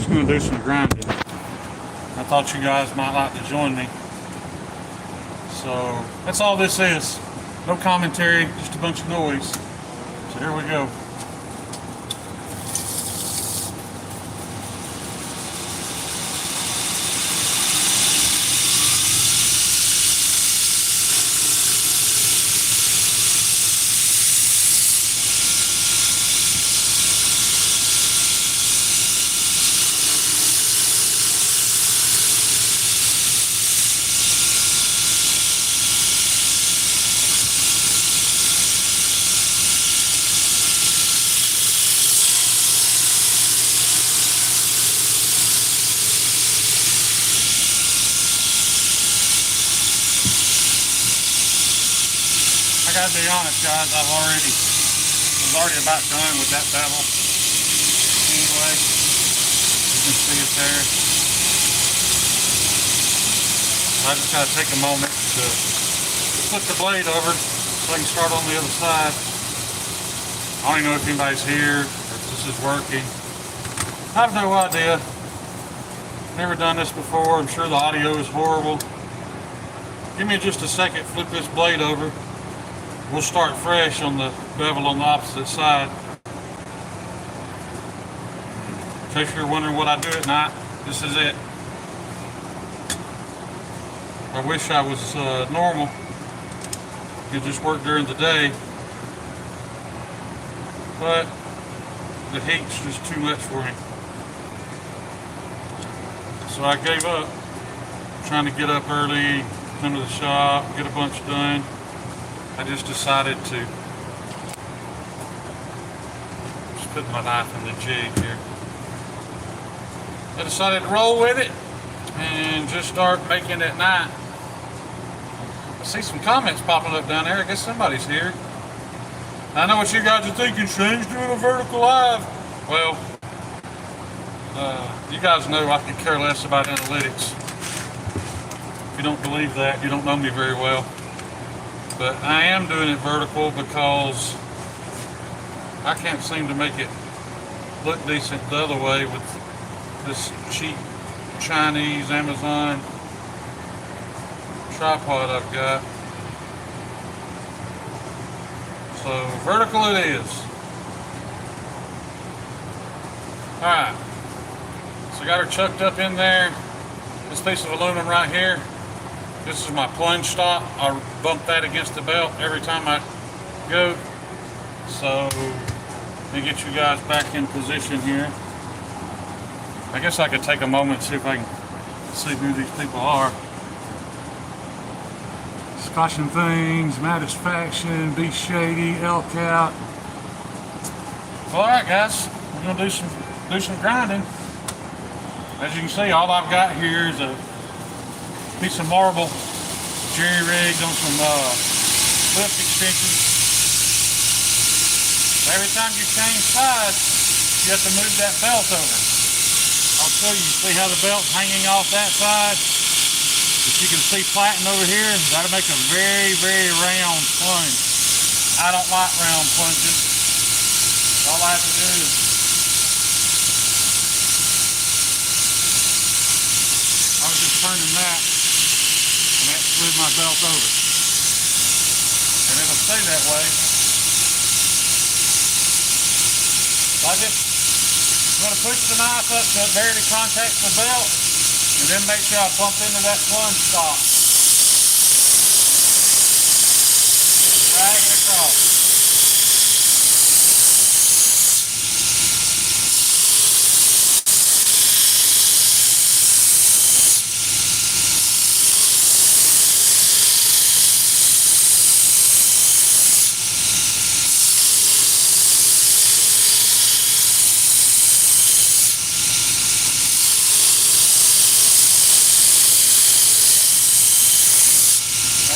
just going to do some grinding. I thought you guys might like to join me. So that's all this is. No commentary, just a bunch of noise. So here we go. I gotta be honest, guys, I was already about done with that bevel. Anyway, you can see it there. I just gotta take a moment to flip the blade over so I can start on the other side. I don't even know if anybody's here or if this is working. I have no idea. Never done this before. I'm sure the audio is horrible. Give me just a second, flip this blade over. We'll start fresh on the bevel on the opposite side. In case you're wondering what I do at night, this is it. I wish I was normal. Could just work during the day. But the heat's just too much for me. So I gave up trying to get up early, come to the shop, get a bunch done. I just decided to just put my knife in the jig here. I decided to roll with it and just start making it at night. I see some comments popping up down there. I guess somebody's here. I know what you guys are thinking, Shane's doing a vertical live. Well, you guys know I could care less about analytics. If you don't believe that, you don't know me very well. But I am doing it vertical because I can't seem to make it look decent the other way with this cheap Chinese Amazon tripod I've got. So vertical it is. Alright. So I got her chucked up in there. This piece of aluminum right here. This is my plunge stop. I bump that against the belt every time I go. So let me get you guys back in position here. I guess I could take a moment and see if I can see who these people are. Scotch and Things, Matisfaction, Be Shady, Elkout. Well, alright guys, we're gonna do some grinding. As you can see, all I've got here is a piece of marble jerry rigged on some lift extensions. Every time you change sides, you have to move that belt over. I'll show you. See how the belt's hanging off that side? If you can see platen over here, that'll make a very, very round plunge. I don't like round plunges. All I have to do is I was just turning that, and that slid my belt over. And it'll stay that way. So I'm going to push the knife up so it barely contacts the belt, and then make sure I bump into that plunge stop. Drag it across.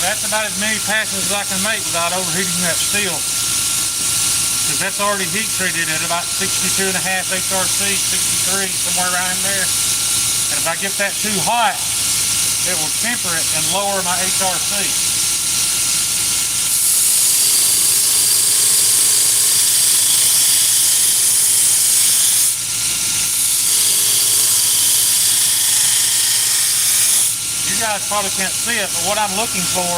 That's about as many passes as I can make without overheating that steel. Because that's already heat treated at about 62.5 HRC, 63, somewhere around there. And if I get that too hot, it will temper it and lower my HRC. guys probably can't see it, but what I'm looking for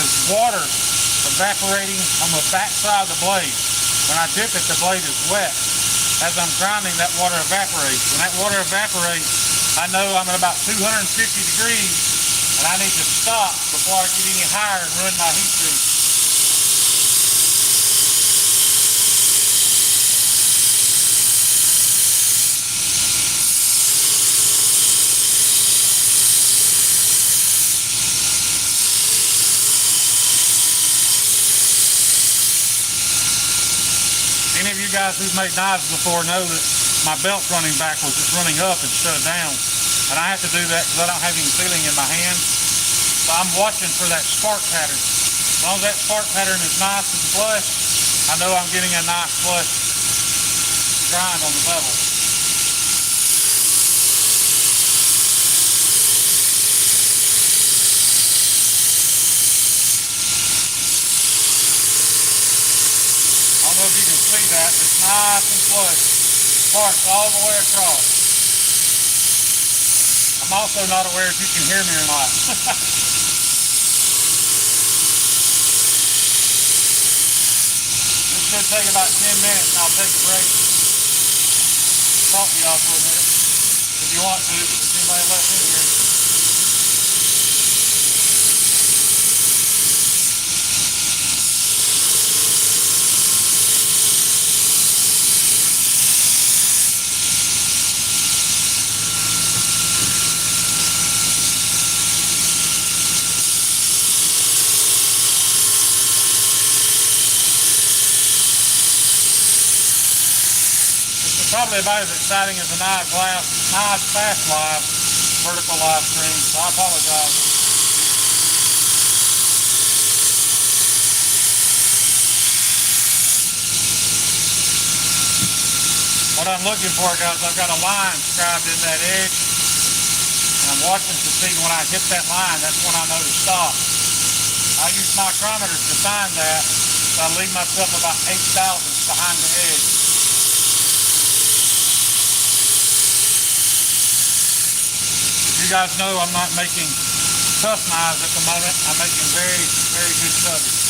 is water evaporating on the back side of the blade. When I dip it, the blade is wet. As I'm grinding, that water evaporates. When that water evaporates, I know I'm at about 250 degrees, and I need to stop before I get any higher and ruin my heat treat. Any of you guys who've made knives before know that my belt's running backwards. It's running up instead of down. And I have to do that because I don't have any feeling in my hand. So I'm watching for that spark pattern. As long as that spark pattern is nice and flush, I know I'm getting a nice flush grind on the bevel. I don't know if you can see that. It's nice and flush. Sparks all the way across. I'm also not aware if you can hear me or not. This should take about 10 minutes and I'll take a break. Talk to y'all for a minute. If you want to, if there's anybody left in here. Probably about as exciting as a Knives Fast Live vertical live stream, so I apologize. What I'm looking for, guys, I've got a line scribed in that edge, and I'm watching to see when I hit that line, that's when I know to stop. I use micrometers to find that, so I leave myself about 8 thousandths behind the edge. You guys know I'm not making tough knives at the moment. I'm making very, very good cutters.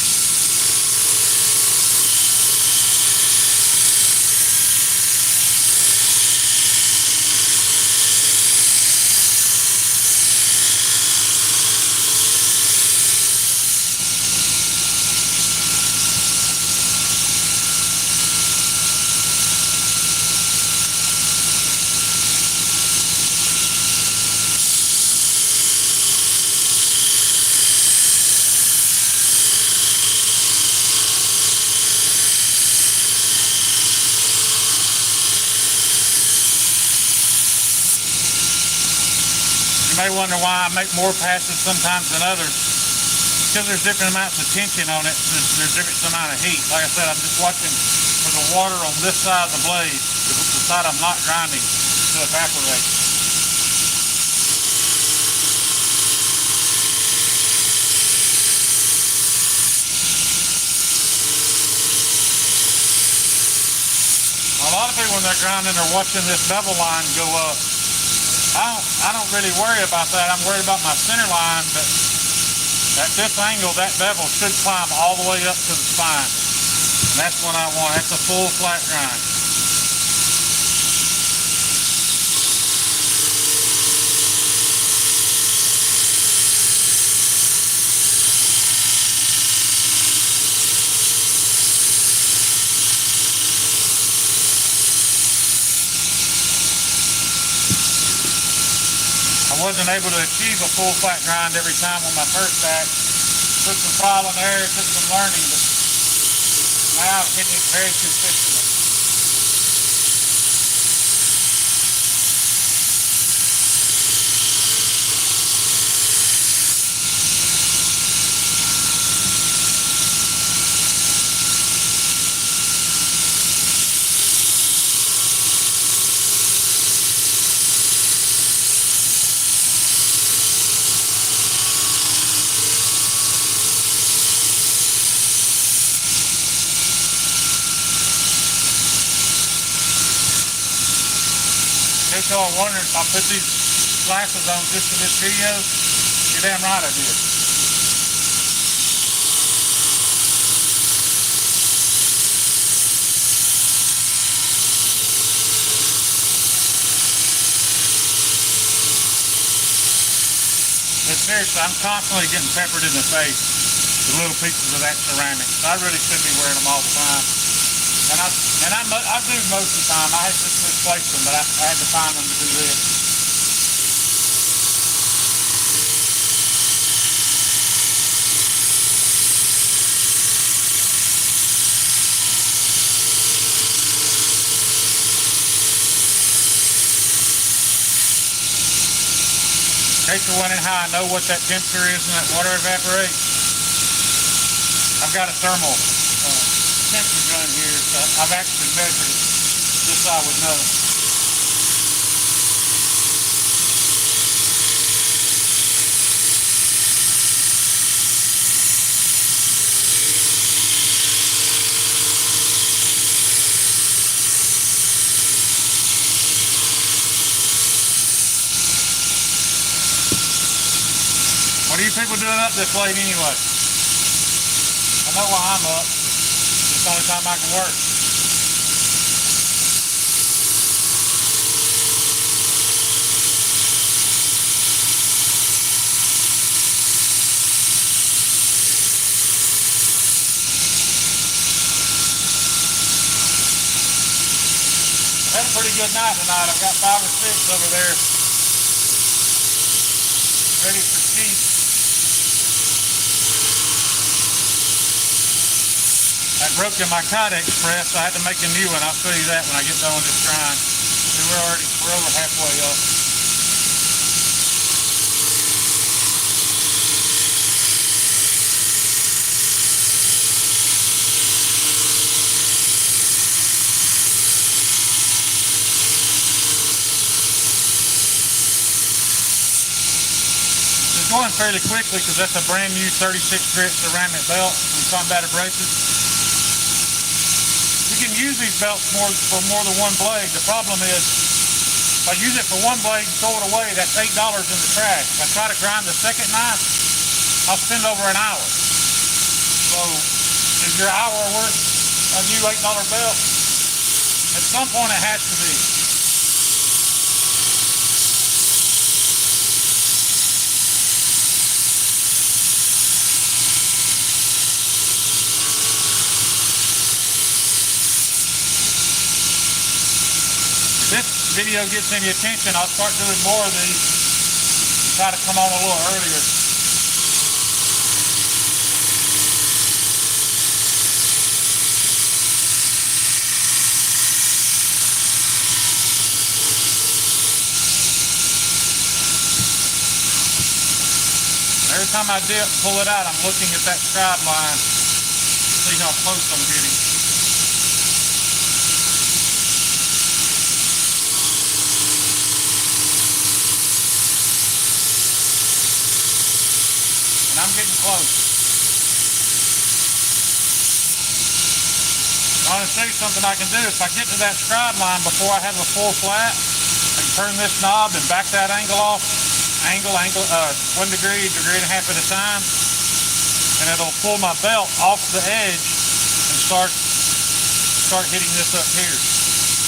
You may wonder why I make more passes sometimes than others. Because there's different amounts of tension on it. There's different amount of heat. Like I said, I'm just watching for the water on this side of the blade, the side I'm not grinding, to evaporate. A lot of people when they're grinding are watching this bevel line go up. I don't really worry about that. I'm worried about my center line, but at this angle, that bevel should climb all the way up to the spine. And that's what I want. That's a full flat grind. I wasn't able to achieve a full flat grind every time on my first batch. Took some trial and error, took some learning, but now I'm hitting it very consistently. In case y'all are wondering, if I put these glasses on just for this video? You're damn right I did. But seriously, I'm constantly getting peppered in the face with little pieces of that ceramic. So I really should be wearing them all the time. And I do most of the time. I had to misplace them, but I had to find them to do this. In case you're wondering how I know what that temperature is when that water evaporates, I've got a thermal temperature gun here, so I've actually measured it just so I would know. What are you people doing up this late anyway? I know why I'm up. It's the only time I can work. I had a pretty good night tonight. I've got 5 or 6 over there ready for sheep. I broke in my Kydex press, so I had to make a new one. I'll show you that when I get done with this grind. We're over halfway up. It's going fairly quickly because that's a brand new 36 grit ceramic belt from Combat Abrasives. You can use these belts for more than one blade. The problem is, if I use it for one blade and throw it away, that's $8 in the trash. If I try to grind the second knife, I'll spend over an hour. So, is your hour worth a new $8 belt? At some point it has to be. This video gets any attention, I'll start doing more of these and try to come on a little earlier. Every time I pull it out, I'm looking at that scribe line to see how close I'm getting. I'm getting close. I want to show you something I can do. If I get to that scribe line before I have a full flat, I can turn this knob and back that angle off. 1 degree, degree and a half at a time. And it'll pull my belt off the edge and start hitting this up here.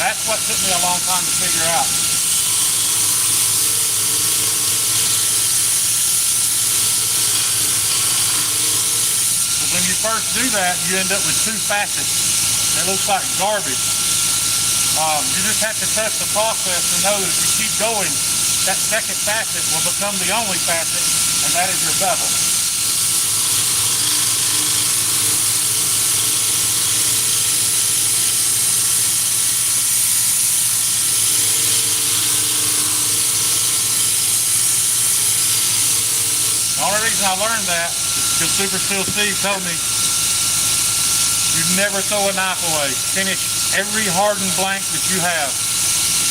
That's what took me a long time to figure out. When you first do that, you end up with 2 facets. It looks like garbage. You just have to trust the process and know that if you keep going, that second facet will become the only facet, and that is your bevel. The only reason I learned that is because Super Steel Steve told me, you never throw a knife away. Finish every hardened blank that you have.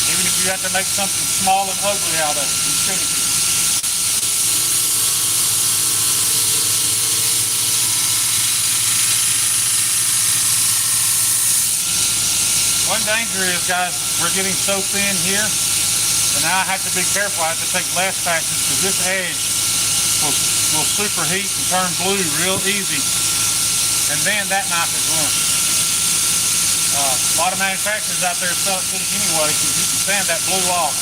Even if you have to make something small and ugly out of it, you finish it. One danger is, guys, we're getting so thin here But now I have to be careful. I have to take less patches because this edge will superheat and turn blue real easy. And then that knife is ruined. A lot of manufacturers out there sell it to you anyway because you can sand that blue off.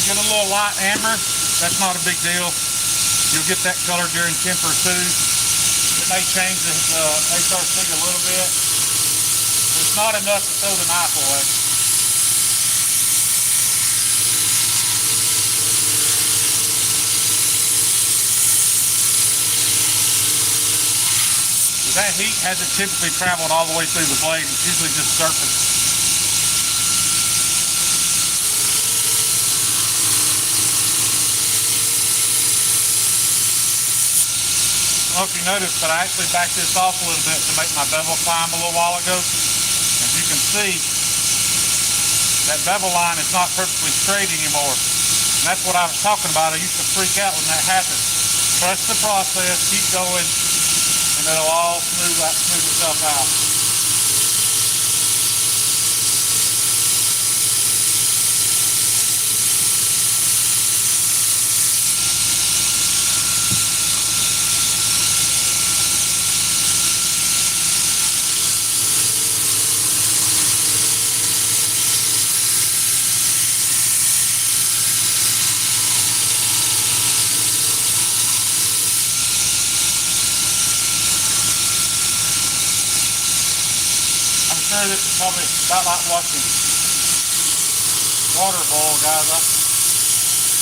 You get a little light amber, that's not a big deal. You'll get that color during temper too. It may change the HRC a little bit. It's not enough to throw the knife away. That heat hasn't typically traveled all the way through the blade. It's usually just surface. I don't know if you noticed, but I actually backed this off a little bit to make my bevel climb a little while ago. As you can see, that bevel line is not perfectly straight anymore. And that's what I was talking about. I used to freak out when that happened. Trust the process, keep going, and it'll all smooth itself out. This is probably about like watching water boil, guys. I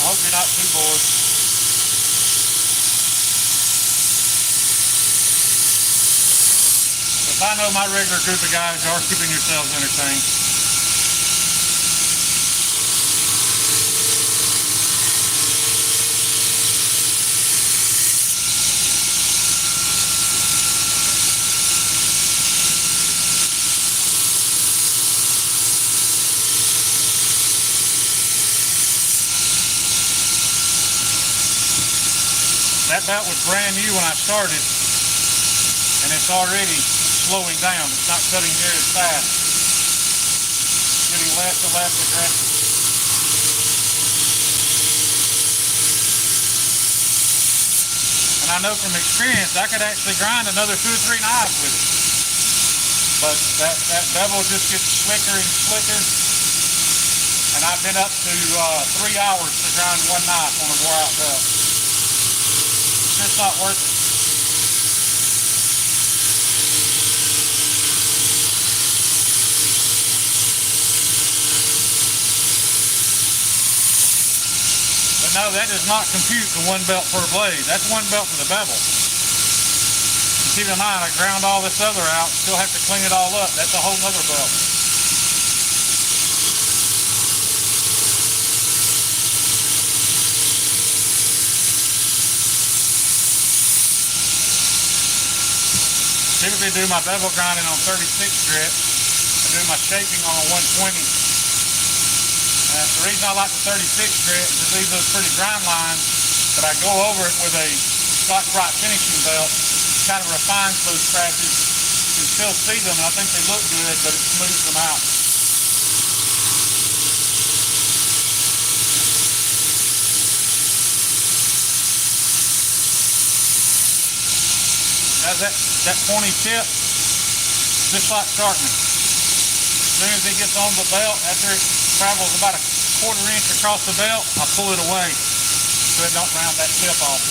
hope you're not too bored. But I know my regular group of guys are keeping yourselves entertained. That belt was brand new when I started, and it's already slowing down. It's not cutting near as fast. It's getting less and less aggressive. And I know from experience, I could actually grind another 2 or 3 knives with it. But that bevel just gets slicker and slicker. And I've been up to 3 hours to grind one knife on a wore out belt. It's not worth it. But no, that does not compute to 1 belt per blade. That's 1 belt for the bevel. Keep in mind, I ground all this other out, still have to clean it all up. That's a whole nother belt. Typically do my bevel grinding on 36 grit. I do my shaping on a 120. The reason I like the 36 grit is it leaves those pretty grind lines, but I go over it with a Scotch-Brite finishing belt. It kind of refines those scratches. You can still see them, and I think they look good, but it smooths them out. Now that pointy tip, just like sharpening. As soon as it gets on the belt, after it travels about a 1/4 inch across the belt, I pull it away so it don't round that tip off.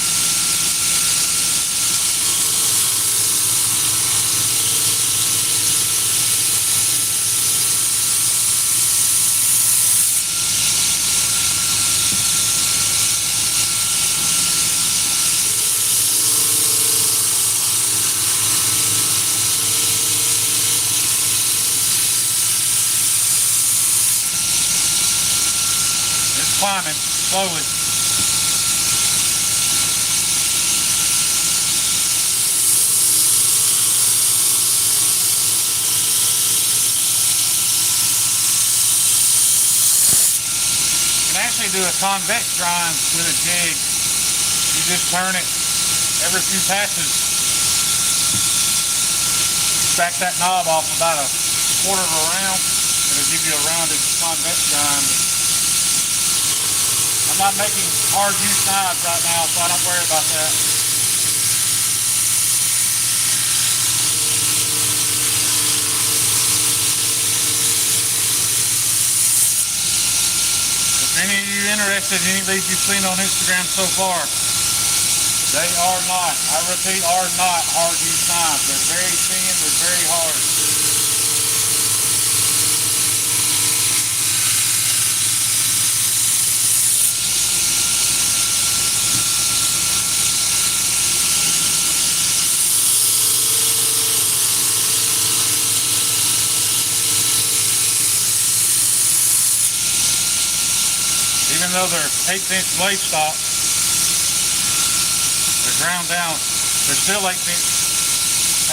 Climbing slowly. You can actually do a convex grind with a jig. You just turn it every few passes, back that knob off about a quarter of a round. It'll give you a rounded convex grind. I'm not making hard use knives right now, so I don't worry about that. If any of you interested in any of these you've seen on Instagram so far, they are not, I repeat, are not hard use knives. They're very thin, they're very hard. Even though they're 1/8" blade stock, they're ground down. They're still 1/8"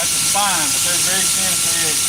at the spine, but they're very thin at the edge.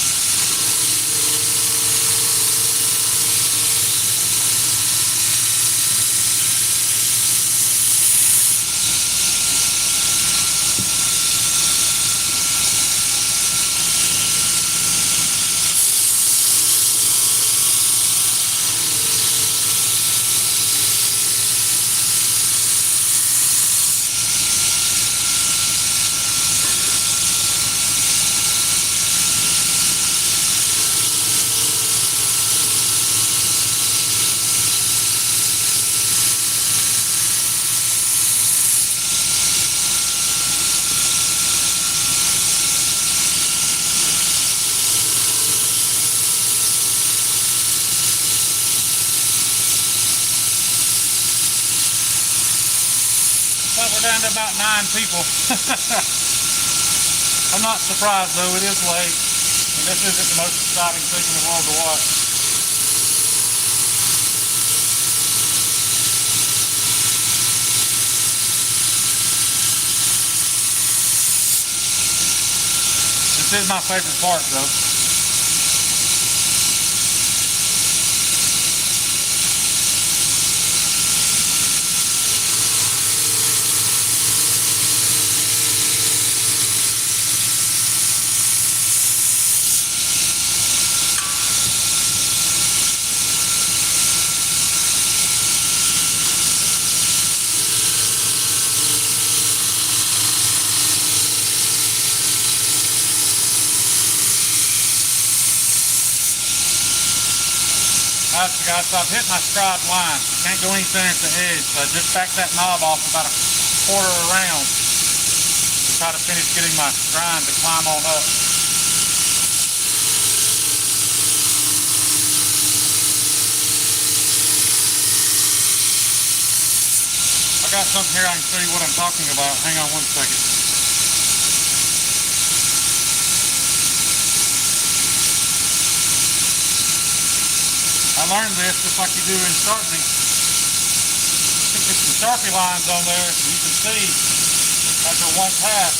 But we're down to about 9 people. I'm not surprised though, it is late. And this isn't the most exciting thing in the world to watch. This is my favorite part though. Guys, so I've hit my scribe line. Can't go any thinner at the edge, so I just back that knob off about a quarter of a round to try to finish getting my grind to climb on up. I got something here I can show you what I'm talking about. Hang on one second. I learned this just like you do in sharpening. Stick some Sharpie lines on there so you can see after one pass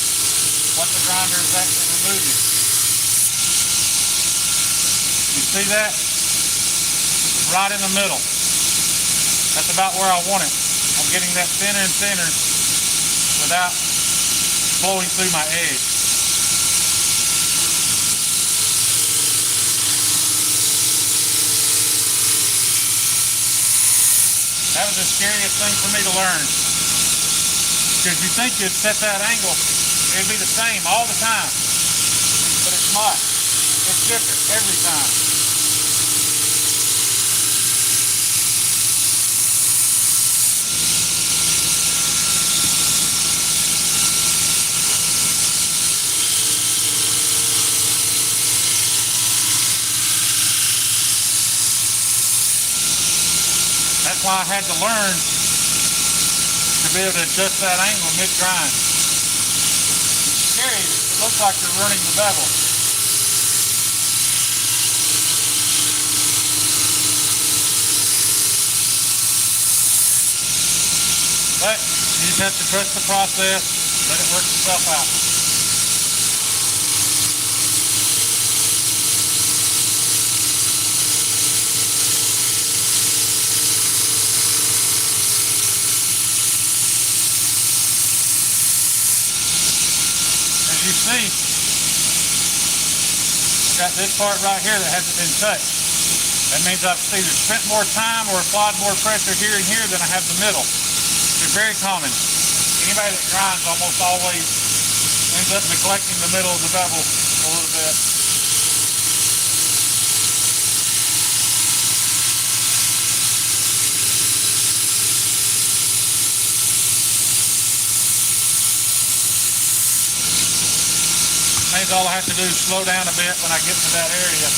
what the grinder is actually removing. You see that? Right in the middle. That's about where I want it. I'm getting that thinner and thinner without flowing through my edge. That was the scariest thing for me to learn. Because you think you'd set that angle, it'd be the same all the time. But it's not. It's different every time. That's why I had to learn to be able to adjust that angle mid-grind. It's scary. It looks like you're running the bevel. But you just have to trust the process, let it work itself out. as you see, I got this part right here that hasn't been touched. That means I've either spent more time or applied more pressure here and here than I have the middle. It's very common. Anybody that grinds almost always ends up neglecting the middle of the bevel a little bit. Means all I have to do is slow down a bit when I get to that area.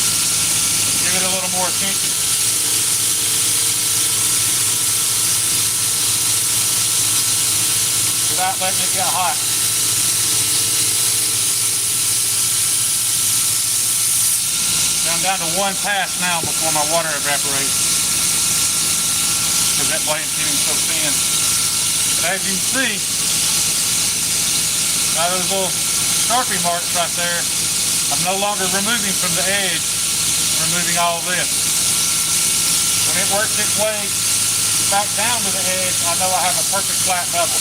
Give it a little more attention. Without letting it get hot. I'm down to one pass now before my water evaporates. Because that blade's getting so thin. But as you can see, by those little Sharpie marks right there, I'm no longer removing from the edge, removing all of this. When it works its way back down to the edge, I know I have a perfect flat bevel.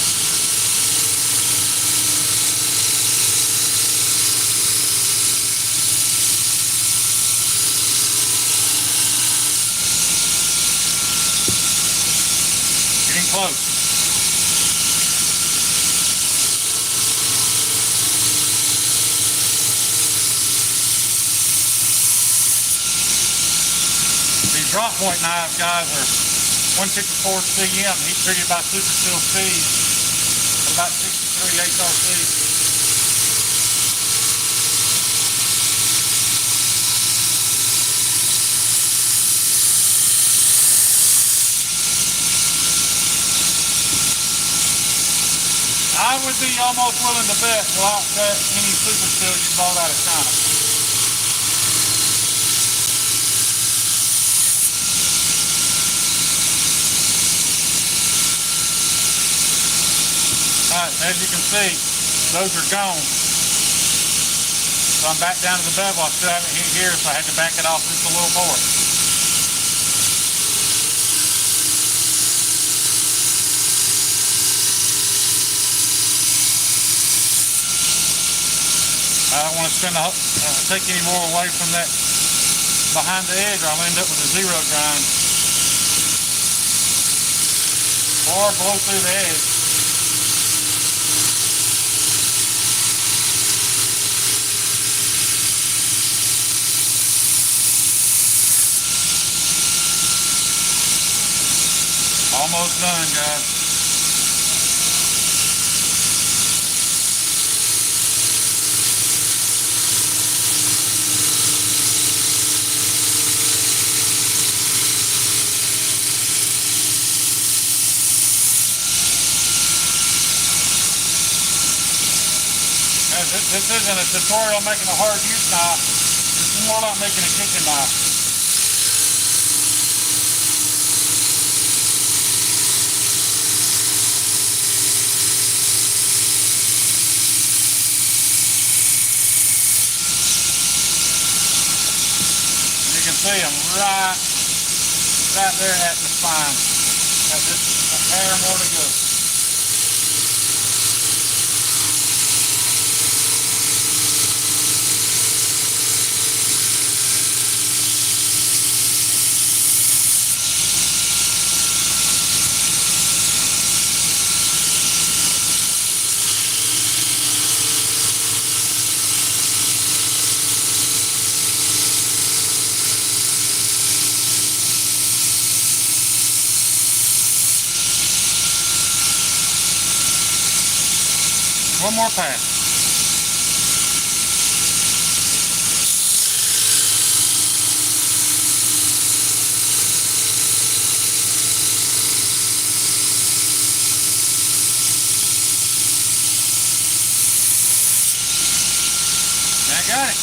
Getting close. Drop point knives, guys, are 154 cm, heat treated by Super Seal Speed, about 63 HRC. I would be almost willing to bet will outcut any Super Seal you bought out of China. Alright, as you can see, those are gone. So I'm back down to the bevel. I still have it here, so I had to back it off just a little more. I don't want to take any more away from that behind the edge, or I'll end up with a zero grind. Or blow through the edge. Almost done, guys. This isn't a tutorial making a hard use knife. This is more like making a kitchen knife. You can see I'm right there at the spine. Got just a hair more to go. One more pass. I got it.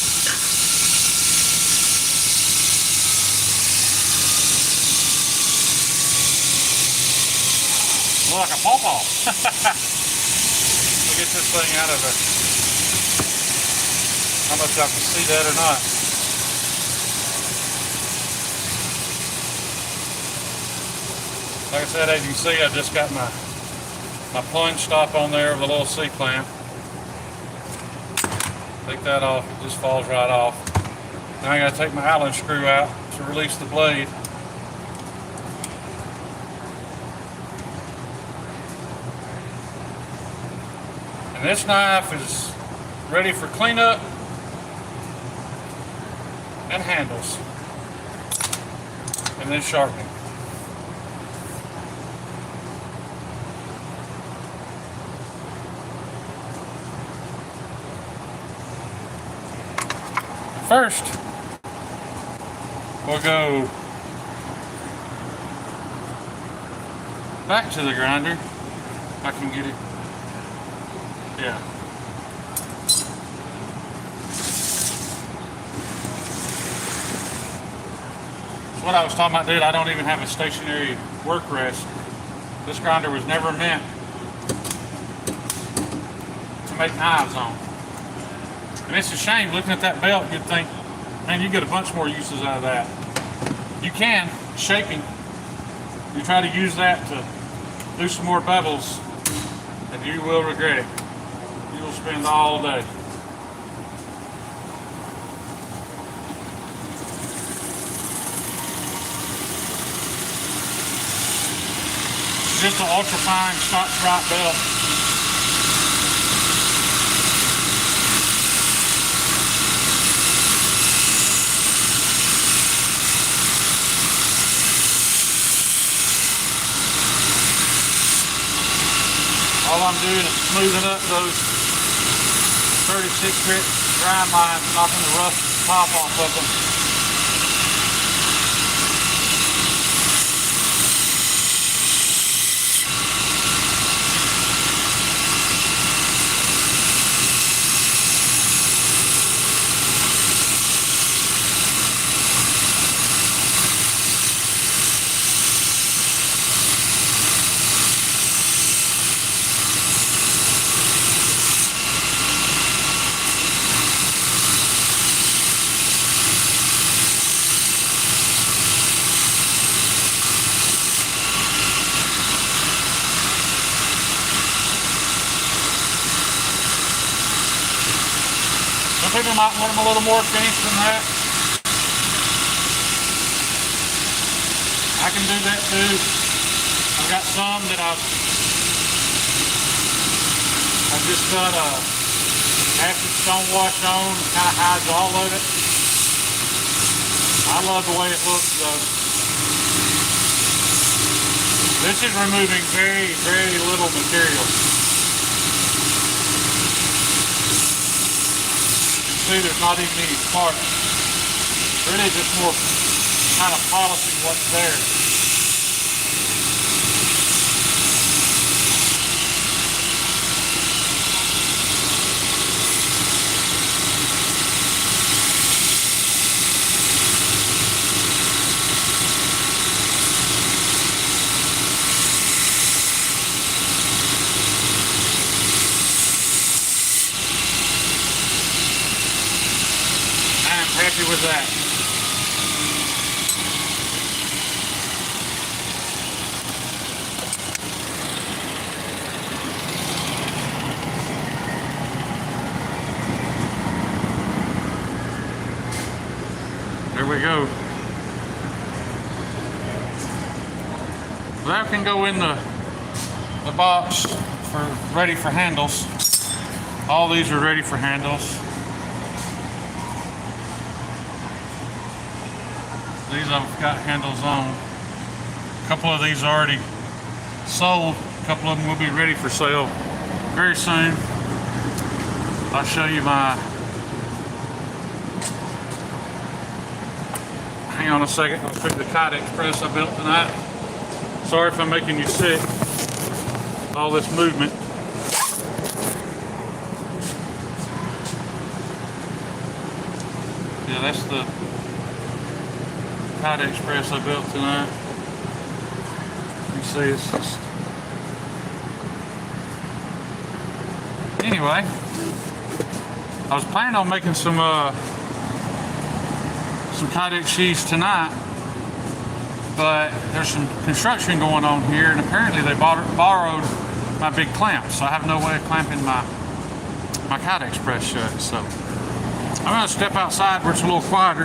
Look like a pawpaw. Get this thing out of it. How much y'all can see that or not. Like I said, as you can see, I just got my plunge stop on there with a little C-clamp. Take that off, it just falls right off. Now I gotta take my Allen screw out to release the blade. And this knife is ready for cleanup and handles, and then sharpening. First, we'll go back to the grinder. If I can get it. Yeah. What I was talking about, dude, I don't even have a stationary work rest. This grinder was never meant to make knives on. And it's a shame, looking at that belt, you'd think, man, you get a bunch more uses out of that. You can, shaping. You try to use that to do some more bevels, and you will regret it. You will spend all day. Just an ultra fine Scotch-Brite belt. All I'm doing is smoothing up those 36 grit grind lines, knocking the rust top off of them. Some people might want them a little more finished than that. I can do that too. I've got some that I've just got a acid stone wash on, kind of hides all of it. I love the way it looks though. This is removing very, very little material. See, there's not even any sparks. Really just more kind of polishing what's there. Happy with that. There we go. That can go in the box for ready for handles. All these are ready for handles. These I've got handles on. A couple of these already sold. A couple of them will be ready for sale very soon. I'll show you my... Hang on a second. I'll show you the Kydex press I built tonight. Sorry if I'm making you sick. All this movement. Yeah, that's the Kydex press I built tonight. You see, it's just... Anyway, I was planning on making some Kydex sheaths tonight, but there's some construction going on here, and apparently they borrowed my big clamps, so I have no way of clamping my Kydex press shut. So I'm gonna step outside where it's a little quieter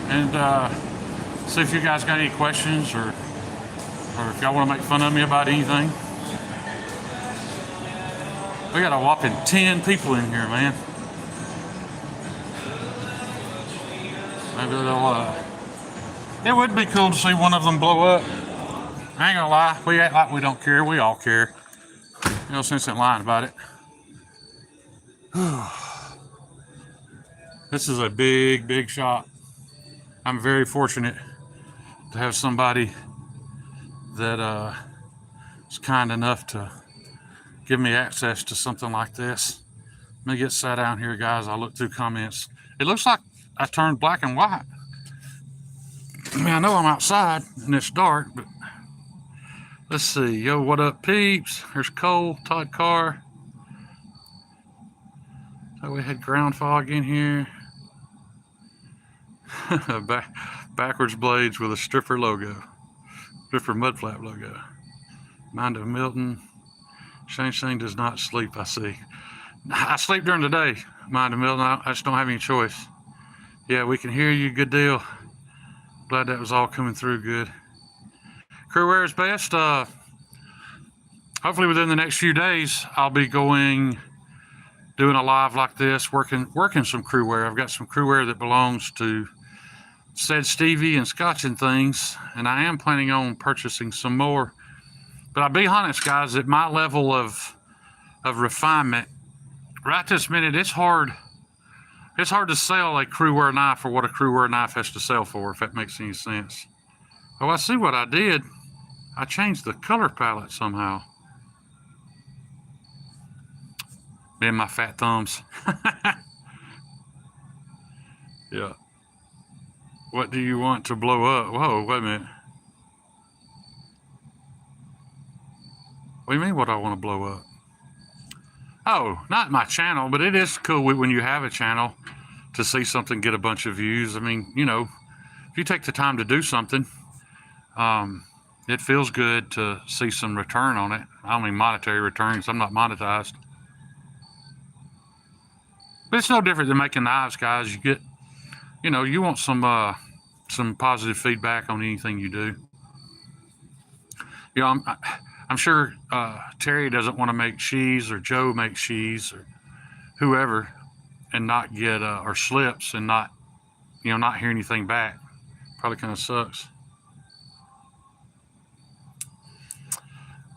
and see if you guys got any questions or if y'all want to make fun of me about anything. We got a whopping 10 people in here, man. Maybe they'll, it would be cool to see one of them blow up. I ain't gonna lie, we act like we don't care. We all care. No sense in lying about it. This is a big, big shot. I'm very fortunate to have somebody that is kind enough to give me access to something like this. Let me get sat down here, guys. I'll look through comments. It looks like I turned black and white. I mean, I know I'm outside and it's dark, but let's see. Yo, what up, peeps? There's Cole, Todd Carr. Oh, we had ground fog in here. Backwards blades with a stripper logo. Stripper mudflap logo. Mind of Milton. Shane does not sleep, I see. I sleep during the day, Mind of Milton. I just don't have any choice. Yeah, we can hear you. Good deal. Glad that was all coming through good. Crewwear is best. Hopefully within the next few days, I'll be doing a live like this, working some crewwear. I've got some crewwear that belongs to Said Stevie and Scotch and Things, and I am planning on purchasing some more. But I'll be honest, guys, at my level of refinement, right this minute, it's hard to sell a crewwear knife for what a crewwear knife has to sell for, if that makes any sense. Oh, I see what I did. I changed the color palette somehow. Me and my fat thumbs. Yeah. What do you want to blow up? Whoa, wait a minute. What do you mean what I want to blow up? Oh, not my channel, but it is cool when you have a channel to see something get a bunch of views. I mean, you know, if you take the time to do something, it feels good to see some return on it. I don't mean monetary returns. I'm not monetized. But it's no different than making knives, guys. You get, you know, you want some positive feedback on anything you do. You know, I'm sure Terry doesn't want to make cheese, or Joe makes cheese, or whoever, and not get or slips and not, you know, not hear anything back. Probably kind of sucks.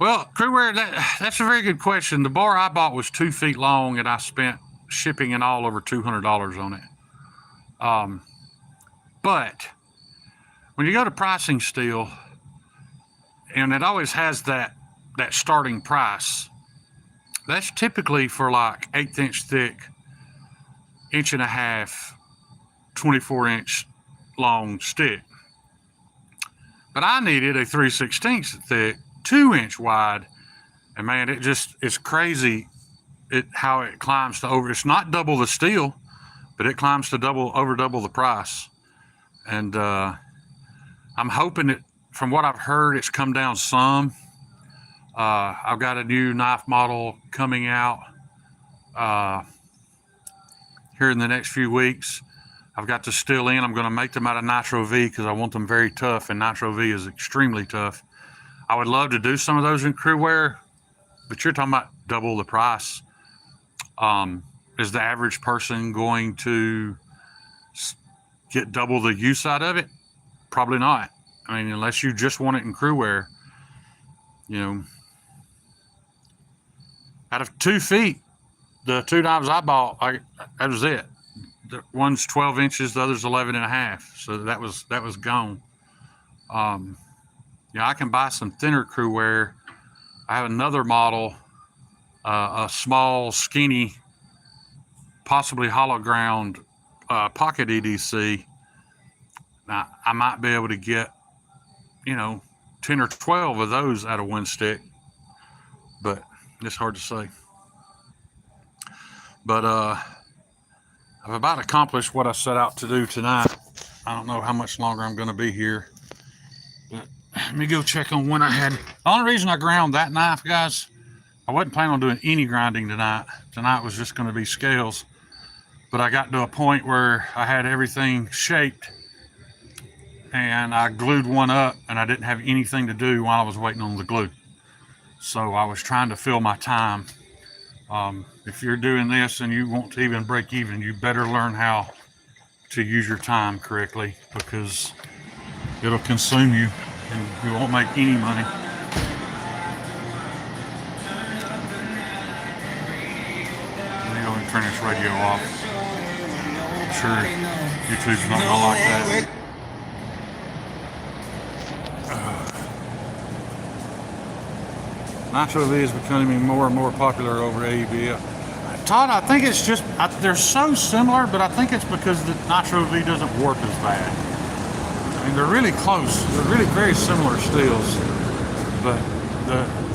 Well, crewwear, that's a very good question. The bar I bought was 2 feet long, and I spent shipping and all over $200 on it. But when you go to Pricing Steel, and it always has that starting price, that's typically for like 1/8 inch thick, 1.5 inch, 24 inch long stick. But I needed a 3/16 thick, 2 inch wide, and man, it's crazy how it climbs to over. It's not double the steel, but it climbs to over double the price. And I'm hoping that, from what I've heard, it's come down some. I've got a new knife model coming out here in the next few weeks. I've got the steel in. I'm going to make them out of Nitro V because I want them very tough, and Nitro V is extremely tough. I would love to do some of those in crewwear, but you're talking about double the price. Is the average person going to get double the use out of it? Probably not. I mean, unless you just want it in crewwear, you know. Out of 2 feet, the 2 knives I bought, that was it. The one's 12 inches, the other's 11.5. So that was gone. Yeah, I can buy some thinner crewwear. I have another model, a small, skinny, possibly hollow ground pocket EDC. Now, I might be able to get, you know, 10 or 12 of those out of one stick, but it's hard to say. But I've about accomplished what I set out to do tonight. I don't know how much longer I'm going to be here, but let me go check on when I had. The only reason I ground that knife, guys, I wasn't planning on doing any grinding tonight. Tonight was just going to be scales. but I got to a point where I had everything shaped and I glued one up and I didn't have anything to do while I was waiting on the glue. So I was trying to fill my time. If you're doing this and you want to even break even, you better learn how to use your time correctly, because it'll consume you and you won't make any money. Let me go and turn this radio off. I'm sure YouTube's not gonna like that. Nitro V is becoming more and more popular over AEB. Todd, I think it's just, they're so similar, but I think it's because the Nitro V doesn't warp as bad. I mean, they're really close. They're really very similar steels, but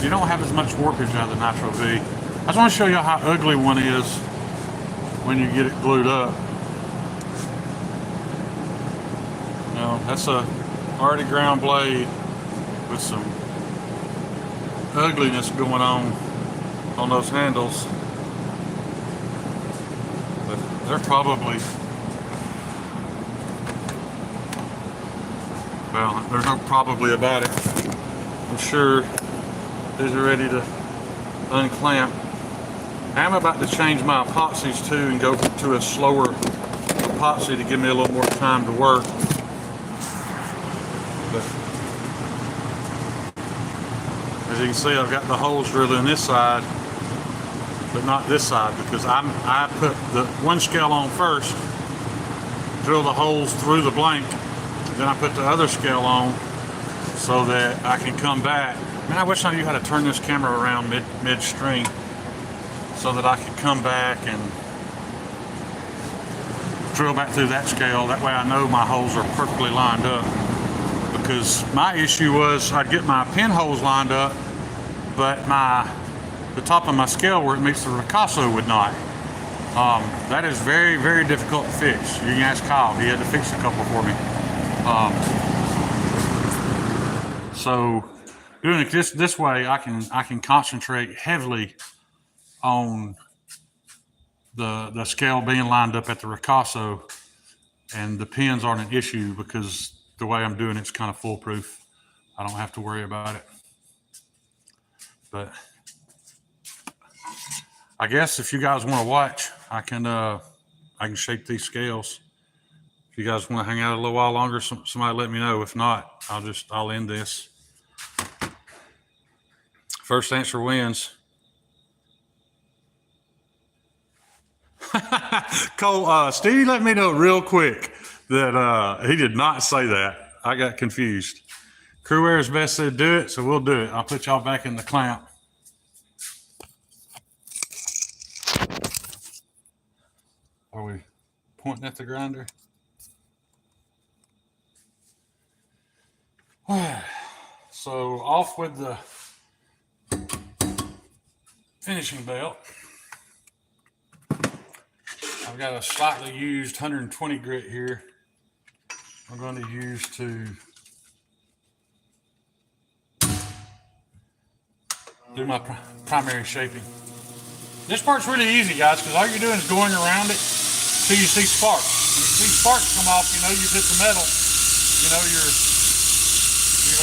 you don't have as much warpage out of the Nitro V. I just want to show you how ugly one is when you get it glued up. Now, that's a already ground blade with some ugliness going on those handles, but they're probably, well, there's no probably about it. I'm sure these are ready to unclamp. I'm about to change my epoxies too and go to a slower epoxy to give me a little more time to work. But as you can see, I've got the holes drilled in this side, but not this side, because I put the one scale on first, drill the holes through the blank, then I put the other scale on so that I can come back. Man, I wish I knew how to turn this camera around midstream so that I could come back and drill back through that scale. That way I know my holes are perfectly lined up. Because my issue was I'd get my pinholes lined up, but the top of my scale where it meets the ricasso would not. That is very, very difficult to fix. You can ask Kyle. He had to fix a couple for me. So doing it this way, I can concentrate heavily on the scale being lined up at the ricasso, and the pins aren't an issue because the way I'm doing it's kind of foolproof. I don't have to worry about it. But I guess if you guys want to watch, I can shape these scales. If you guys want to hang out a little while longer, somebody let me know. If not, I'll end this. First answer wins. Cole, Stevie let me know real quick that he did not say that. I got confused. Cruair's best said do it, so we'll do it. I'll put y'all back in the clamp. Are we pointing at the grinder? So off with the finishing belt. I've got a slightly used 120 grit here. I'm going to use to do my primary shaping. This part's really easy, guys, because all you're doing is going around it till you see sparks. When you see sparks come off, you know you've hit the metal. You know you've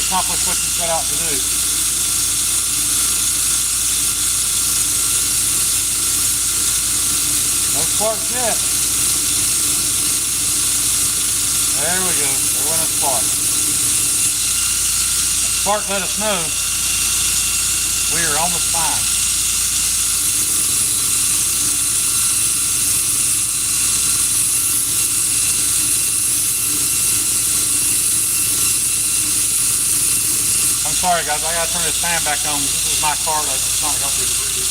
accomplished what you set out to do. No sparks yet. There we go. There went a spark. A spark let us know we are almost fine. I'm sorry, guys. I gotta turn this fan back on. This is my car that's not helping me to breathe.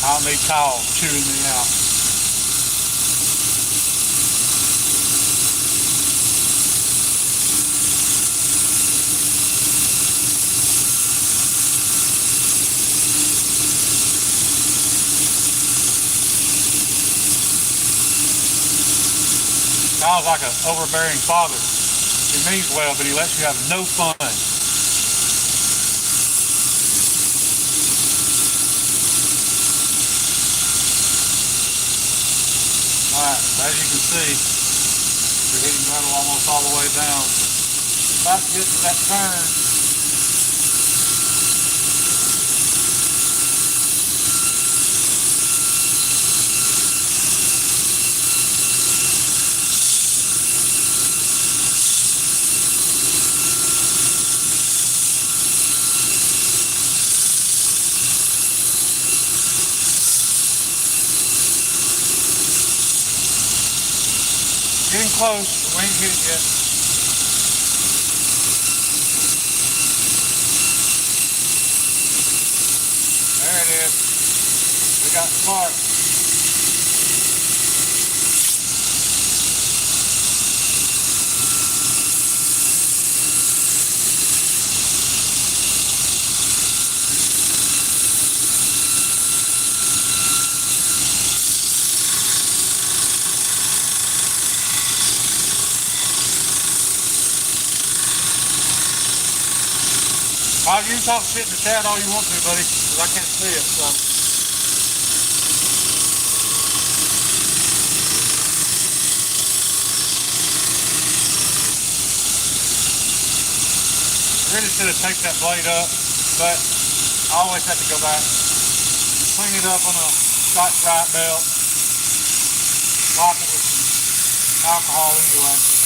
I'll need Kyle chewing me out. Kyle's like an overbearing father. He means well, but he lets you have no fun. Alright, as you can see, we're hitting metal almost all the way down. About to get to that turn. Getting close, but we ain't hit it yet. There it is. We got the spark. Oh, you can talk shit in the chat all you want to, buddy, because I can't see it, so. I really should have taken that blade up, but I always have to go back, clean it up on a Scotch-Brite belt, lock it with some alcohol anyway.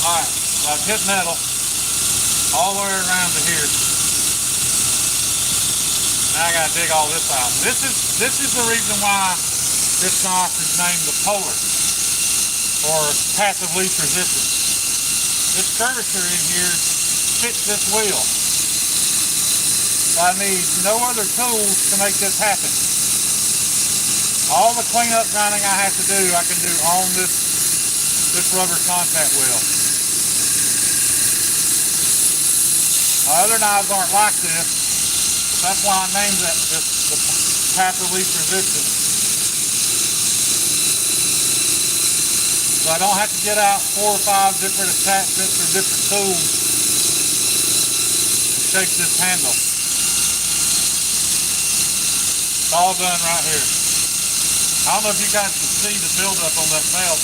Alright, so I've hit metal all the way around to here. Now I gotta dig all this out. This is the reason why this knife is named the Polar, or path of least resistance. This curvature in here fits this wheel. So I need no other tools to make this happen. All the cleanup grinding I have to do, I can do on this rubber contact wheel. My other knives aren't like this. That's why I named that the path of least resistance. So I don't have to get out 4 or 5 different attachments or different tools to shape this handle. It's all done right here. I don't know if you guys can see the buildup on that belt.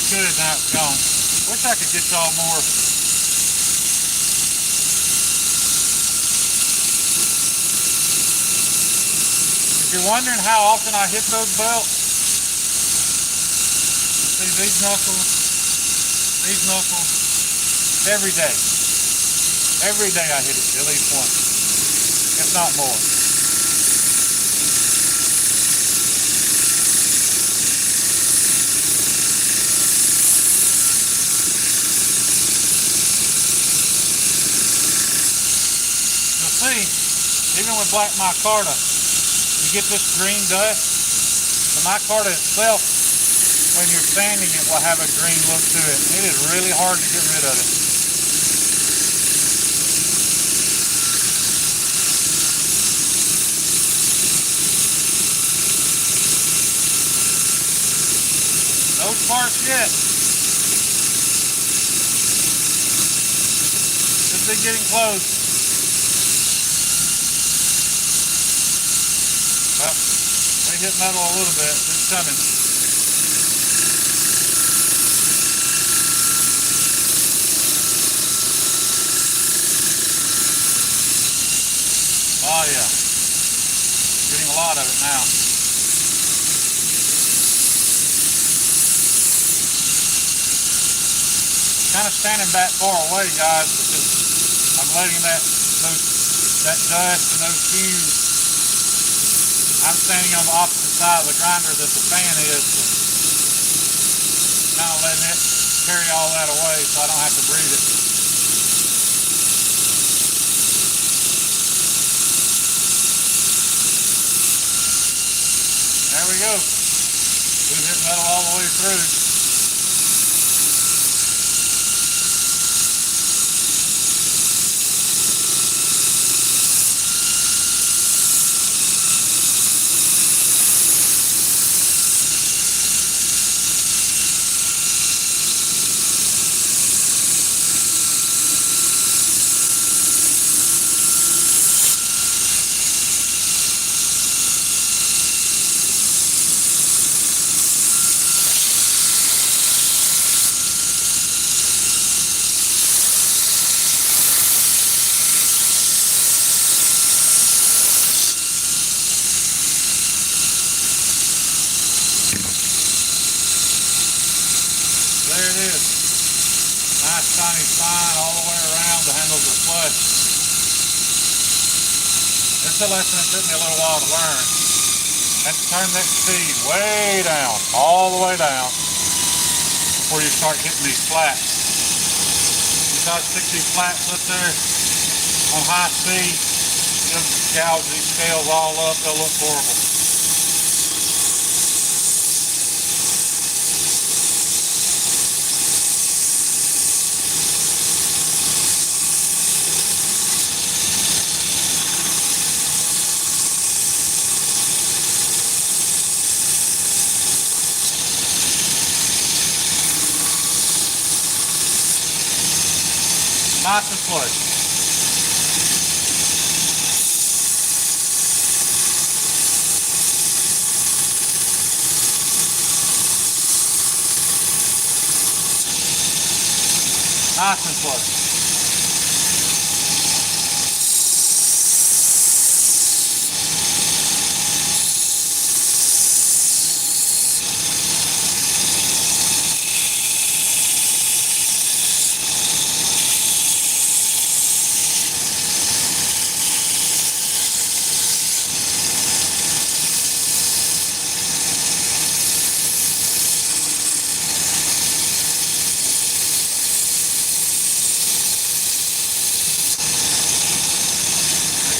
Good, now it's gone. Wish I could get y'all more. If you're wondering how often I hit those belts, see these knuckles, every day. Every day I hit it at least once, if not more. See, even with black micarta, you get this green dust. The micarta itself, when you're sanding it, will have a green look to it. It is really hard to get rid of it. No sparks yet. Should be getting close. Well, we hit metal a little bit. It's coming. Oh yeah. Getting a lot of it now. Kind of standing back far away, guys, because I'm letting that dust and those fumes. I'm standing on the opposite side of the grinder that the fan is, so kind of letting it carry all that away so I don't have to breathe it. There we go. We've hit metal all the way through. Nice shiny spine all the way around to handle the flush. It's a lesson that took me a little while to learn. And to turn that speed way down, all the way down, before you start hitting these flats. You start to stick these flats up there on high speed, you'll gouge these scales all up, they'll look horrible. Nice and flush. Nice and flush.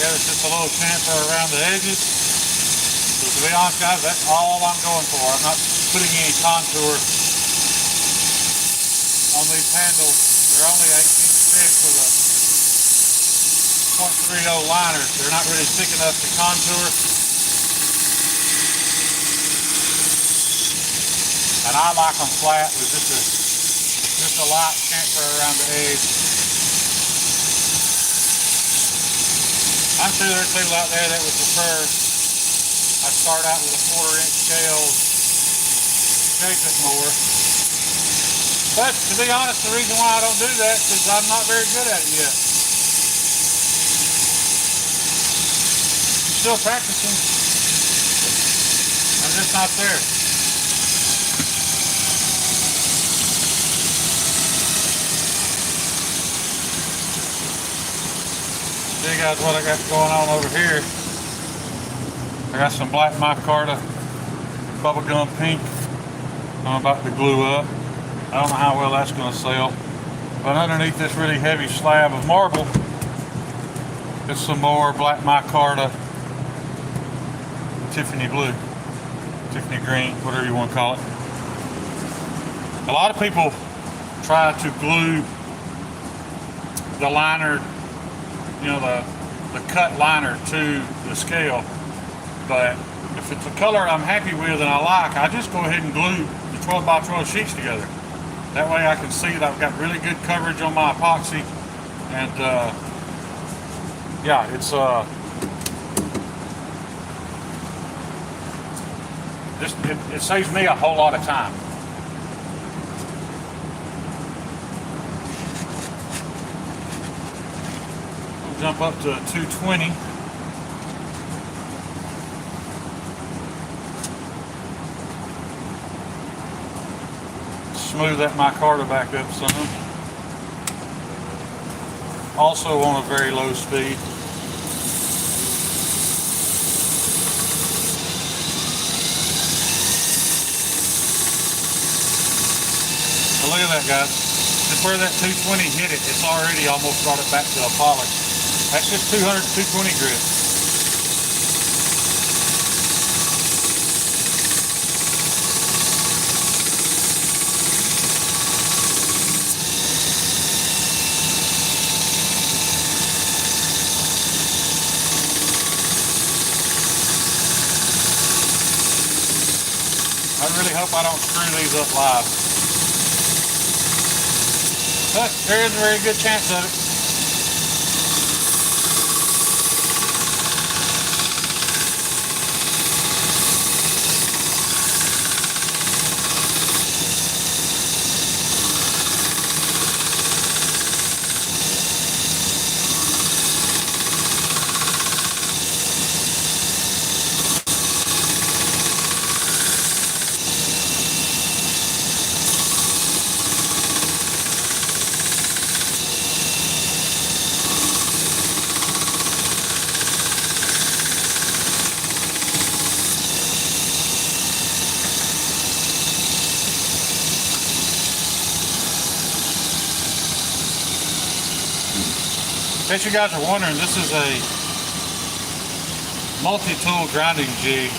It's just a little chamfer around the edges. So to be honest, guys, that's all I'm going for. I'm not putting any contour on these handles. They're only 18 thick with a .30 liner. They're not really thick enough to contour. And I like them flat with just a light chamfer around the edge. I'm sure there are people out there that would prefer I start out with a 1/4 inch scale, shape it more. But to be honest, the reason why I don't do that is because I'm not very good at it yet. I'm still practicing. I'm just not there. See guys what I got going on over here. I got some black micarta bubblegum pink I'm about to glue up. I don't know how well that's going to sell. But underneath this really heavy slab of marble is some more black micarta Tiffany blue, Tiffany green, whatever you want to call it. A lot of people try to glue the liner, you know, the cut liner to the scale, but if it's a color I'm happy with and I like, I just go ahead and glue the 12 by 12 sheets together. That way I can see that I've got really good coverage on my epoxy, and yeah, it's it saves me a whole lot of time. Jump up to 220. Smooth that micarta back up some. Also on a very low speed. Now look at that, guys. Just where that 220 hit it, it's already almost brought it back to a polish. That's just 220 grit. I really hope I don't screw these up live. But there is a very good chance of it. In case you guys are wondering, this is a multi-tool grinding jig.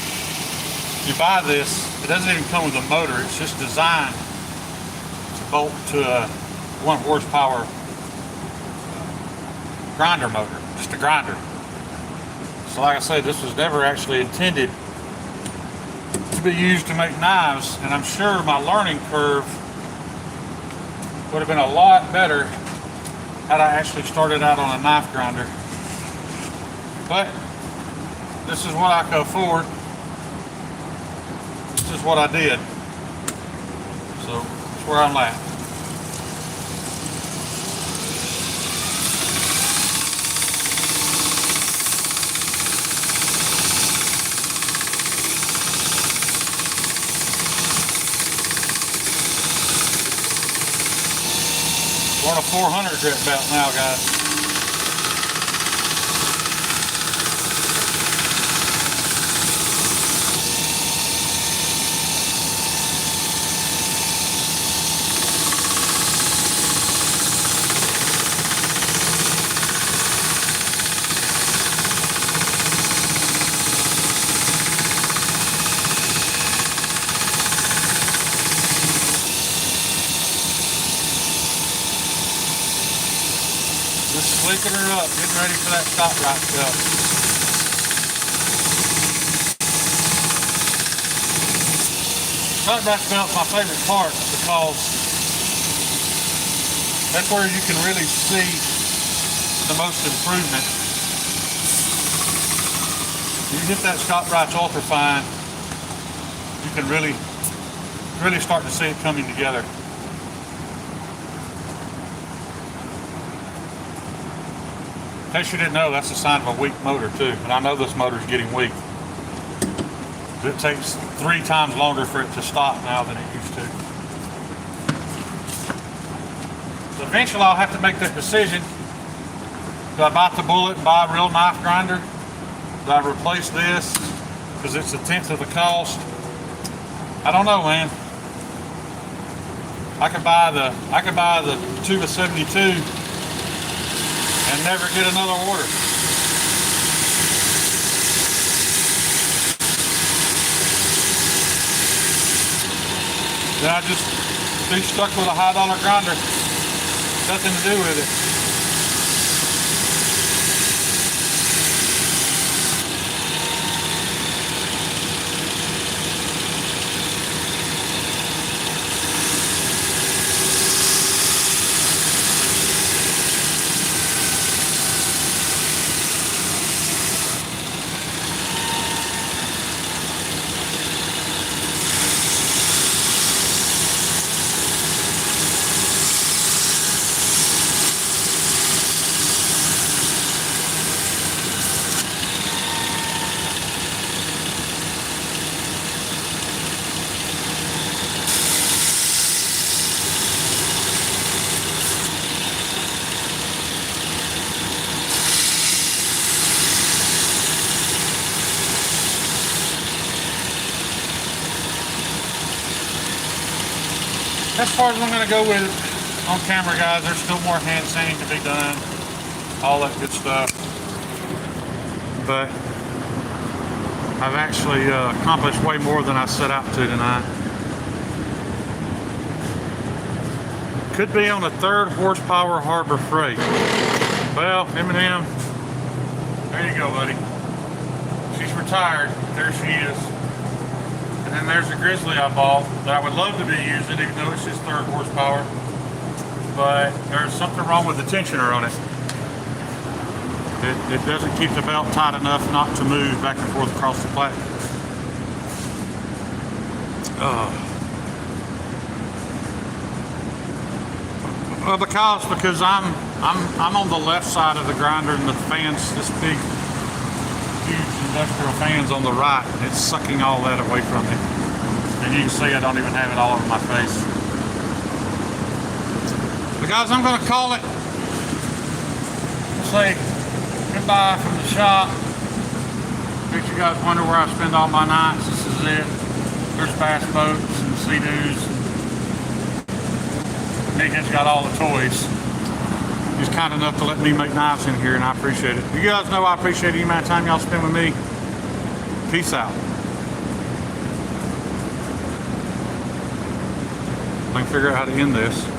You buy this, it doesn't even come with a motor. It's just designed to bolt to a 1 horsepower grinder motor, just a grinder. So like I said, this was never actually intended to be used to make knives, and I'm sure my learning curve would have been a lot better had I actually started out on a knife grinder. But this is what I could afford. This is what I did. So that's where I'm at. We're on a 400 grit belt now, guys. Just slicking her up, getting ready for that stop right belt. Stop right belt's my favorite part because that's where you can really see the most improvement. You get that Scotch-Brite ultra fine, you can really start to see it coming together. In case you didn't know, that's a sign of a weak motor too. And I know this motor's getting weak. It takes 3 times longer for it to stop now than it used to. So eventually I'll have to make that decision. Do I bite the bullet and buy a real knife grinder? Do I replace this because it's 1/10 of the cost? I don't know, man. I could buy the Tuba 72 and never get another order. Then I just be stuck with a high dollar grinder. Nothing to do with it. As far as I'm going to go with it on camera, guys, there's still more hand sanding to be done, all that good stuff. But I've actually accomplished way more than I set out to tonight. Could be on a 3rd horsepower Harbor Freight. Well, Eminem, there you go, buddy. She's retired. There she is. And then there's a Grizzly I bought that I would love to be using, even though it's just 3rd horsepower. But there's something wrong with the tensioner on it. It doesn't keep the belt tight enough not to move back and forth across the platform. Well, because I'm on the left side of the grinder and the fans, this big, huge industrial fan's on the right, and it's sucking all that away from me. And you can see I don't even have it all over my face. But guys, I'm going to call it. Say goodbye from the shop. In case you guys wonder where I spend all my nights, this is it. There's bass boats and Sea-Doos. Nick has got all the toys. He's kind enough to let me make knives in here, and I appreciate it. You guys know I appreciate any amount of time y'all spend with me. Peace out. I can figure out how to end this.